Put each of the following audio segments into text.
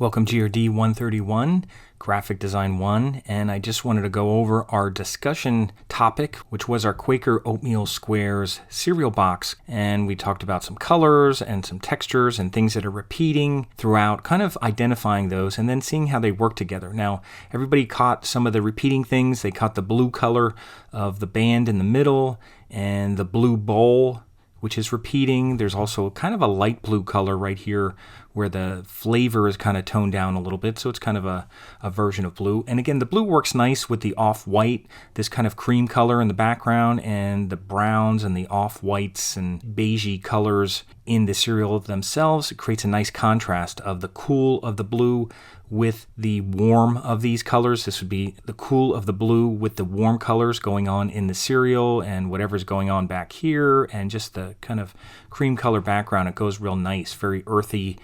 Welcome GRD131, Graphic Design 1, and I just wanted to go over our discussion topic, which was our Quaker Oatmeal Squares cereal box. And we talked about some colors and some textures and things that are repeating throughout, kind of identifying those and then seeing how they work together. Now, everybody caught some of the repeating things. They caught the blue color of the band in the middle and the blue bowl, which is repeating. There's also kind of a light blue color right here where the flavor is kind of toned down a little bit, so it's kind of a version of blue. And again, the blue works nice with the off-white, this kind of cream color in the background, and the browns and the off-whites and beigey colors in the cereal themselves. It creates a nice contrast of the cool of the blue with the warm of these colors. This would be the cool of the blue with the warm colors going on in the cereal and whatever's going on back here, and just the kind of cream color background. It goes real nice, very earthy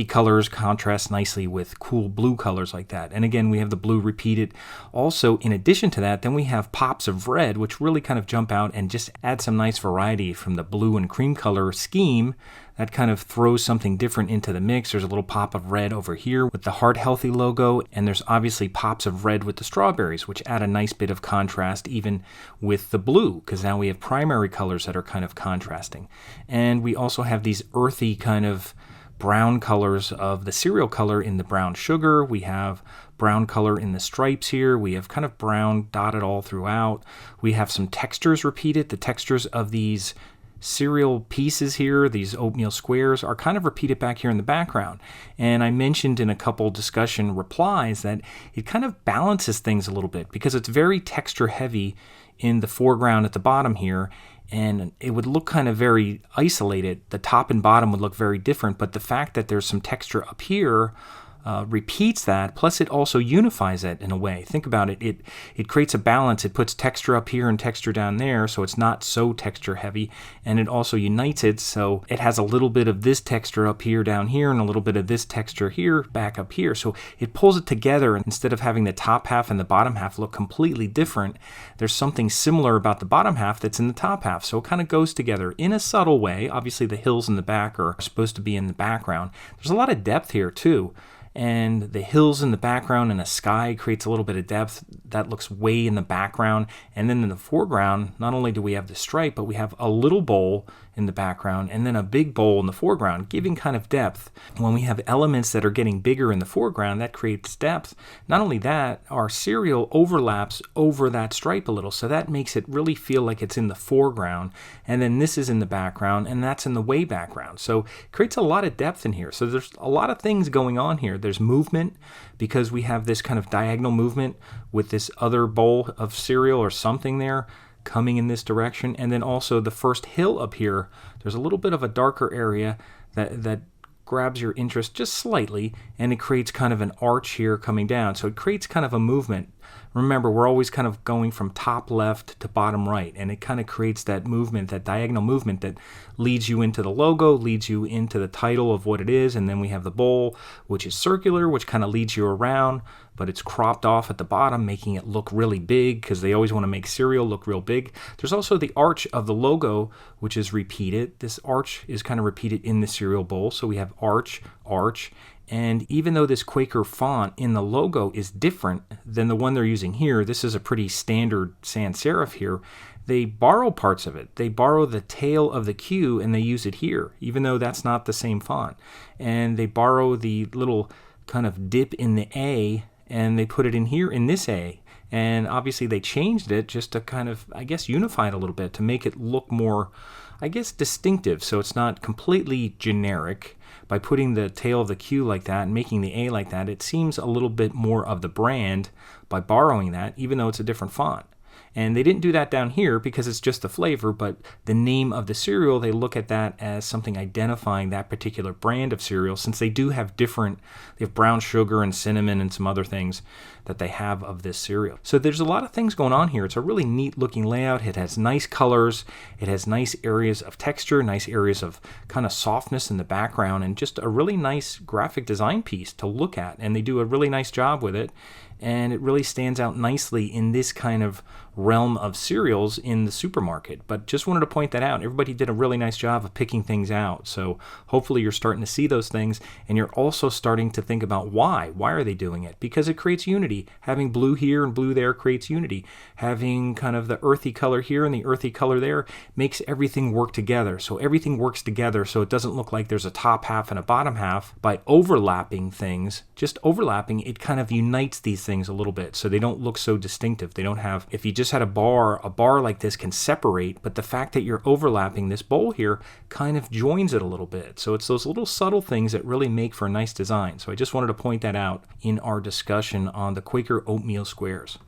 colors contrast nicely with cool blue colors like that. And again, we have the blue repeated. Also, in addition to that, then we have pops of red, which really kind of jump out and just add some nice variety from the blue and cream color scheme. That kind of throws something different into the mix. There's a little pop of red over here with the Heart Healthy logo, and there's obviously pops of red with the strawberries, which add a nice bit of contrast even with the blue, because now we have primary colors that are kind of contrasting. And we also have these earthy kind of brown colors of the cereal color in the brown sugar. We have brown color in the stripes here. We have kind of brown dotted all throughout. We have some textures repeated. The textures of these cereal pieces here, these oatmeal squares, are kind of repeated back here in the background. And I mentioned in a couple discussion replies that it kind of balances things a little bit because it's very texture heavy in the foreground at the bottom here, and it would look kind of very isolated. The top and bottom would look very different, but the fact that there's some texture up here repeats that, plus it also unifies it in a way. Think about it. It creates a balance. It puts texture up here and texture down there, so it's not so texture heavy, and it also unites it, so it has a little bit of this texture up here, down here, and a little bit of this texture here, back up here. So it pulls it together, and instead of having the top half and the bottom half look completely different, there's something similar about the bottom half that's in the top half. So it kind of goes together in a subtle way. Obviously, the hills in the back are supposed to be in the background. There's a lot of depth here, too. And the hills in the background and the sky creates a little bit of depth that looks way in the background. And then in the foreground, not only do we have the stripe, but we have a little bowl in the background and then a big bowl in the foreground, giving kind of depth. When we have elements that are getting bigger in the foreground, that creates depth. Not only that, our cereal overlaps over that stripe a little, so that makes it really feel like it's in the foreground. And then this is in the background, and that's in the way background. So it creates a lot of depth in here. So there's a lot of things going on here. There's movement because we have this kind of diagonal movement with this other bowl of cereal or something there coming in this direction. And then also the first hill up here, there's a little bit of a darker area that grabs your interest just slightly, and it creates kind of an arch here coming down. So it creates kind of a movement. Remember, we're always kind of going from top left to bottom right, and it kind of creates that movement, that diagonal movement that leads you into the logo, leads you into the title of what it is, and then we have the bowl, which is circular, which kind of leads you around, but it's cropped off at the bottom, making it look really big because they always want to make cereal look real big. There's also the arch of the logo, which is repeated. This arch is kind of repeated in the cereal bowl, so we have arch, arch. And even though this Quaker font in the logo is different than the one they're using here, this is a pretty standard sans serif here, they borrow parts of it. They borrow the tail of the Q and they use it here, even though that's not the same font. And they borrow the little kind of dip in the A and they put it in here in this A. And obviously they changed it just to kind of, I guess, unify it a little bit to make it look more, I guess, distinctive. So it's not completely generic. By putting the tail of the Q like that and making the A like that, it seems a little bit more of the brand by borrowing that, even though it's a different font. And they didn't do that down here because it's just the flavor, but the name of the cereal, they look at that as something identifying that particular brand of cereal, since they do have different, they have brown sugar and cinnamon and some other things that they have of this cereal. So there's a lot of things going on here. It's a really neat looking layout. It has nice colors. It has nice areas of texture, nice areas of kind of softness in the background, and just a really nice graphic design piece to look at. And they do a really nice job with it. And it really stands out nicely in this kind of realm of cereals in the supermarket. But just wanted to point that out. Everybody did a really nice job of picking things out. So hopefully you're starting to see those things, and you're also starting to think about why. Why are they doing it? Because it creates unity. Having blue here and blue there creates unity. Having kind of the earthy color here and the earthy color there makes everything work together. So everything works together so it doesn't look like there's a top half and a bottom half. By overlapping things, just overlapping, it kind of unites these things a little bit so they don't look so distinctive. They don't have, if you just had a bar like this can separate, but the fact that you're overlapping this bowl here kind of joins it a little bit. So it's those little subtle things that really make for a nice design. So I just wanted to point that out in our discussion on the Quaker Oatmeal Squares.